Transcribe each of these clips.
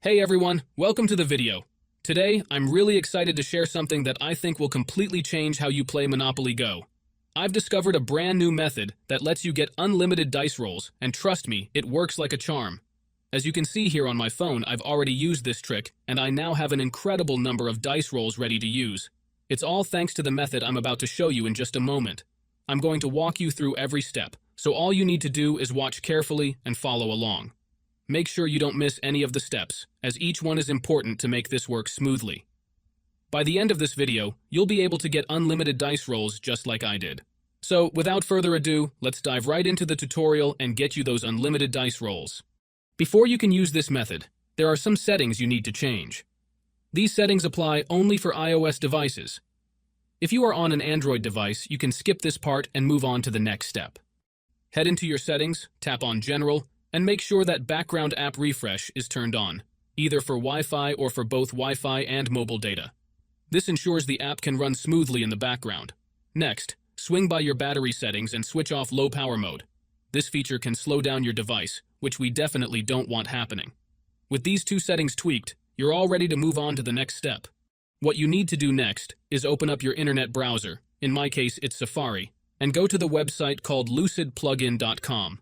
Hey everyone, welcome to the video. Today, I'm really excited to share something that I think will completely change how you play Monopoly Go. I've discovered a brand new method that lets you get unlimited dice rolls, and trust me, it works like a charm. As you can see here on my phone, I've already used this trick, and I now have an incredible number of dice rolls ready to use. It's all thanks to the method I'm about to show you in just a moment. I'm going to walk you through every step, so all you need to do is watch carefully and follow along. Make sure you don't miss any of the steps, as each one is important to make this work smoothly. By the end of this video, you'll be able to get unlimited dice rolls just like I did. So, without further ado, let's dive right into the tutorial and get you those unlimited dice rolls. Before you can use this method, there are some settings you need to change. These settings apply only for iOS devices. If you are on an Android device, you can skip this part and move on to the next step. Head into your settings, tap on General, and make sure that background app refresh is turned on, either for Wi-Fi or for both Wi-Fi and mobile data. This ensures the app can run smoothly in the background. Next, swing by your battery settings and switch off low power mode. This feature can slow down your device, which we definitely don't want happening. With these two settings tweaked, you're all ready to move on to the next step. What you need to do next is open up your internet browser, in my case it's Safari, and go to the website called lucidplugin.com.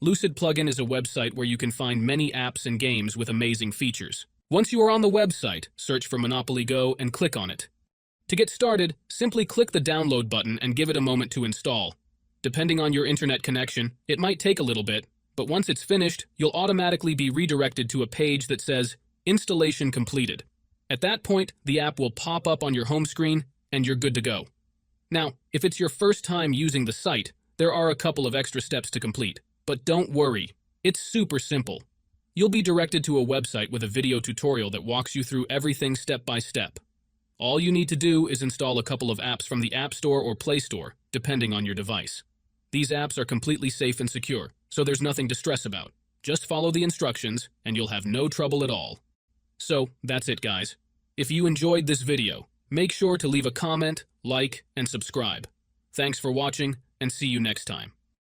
Lucid Plugin is a website where you can find many apps and games with amazing features. Once you are on the website, search for Monopoly Go and click on it. To get started, simply click the download button and give it a moment to install. Depending on your internet connection, it might take a little bit, but once it's finished, you'll automatically be redirected to a page that says, Installation completed. At that point, the app will pop up on your home screen, and you're good to go. Now, if it's your first time using the site, there are a couple of extra steps to complete. But don't worry, it's super simple. You'll be directed to a website with a video tutorial that walks you through everything step by step. All you need to do is install a couple of apps from the App Store or Play Store, depending on your device. These apps are completely safe and secure, so there's nothing to stress about. Just follow the instructions, and you'll have no trouble at all. So, that's it guys. If you enjoyed this video, make sure to leave a comment, like, and subscribe. Thanks for watching, and see you next time.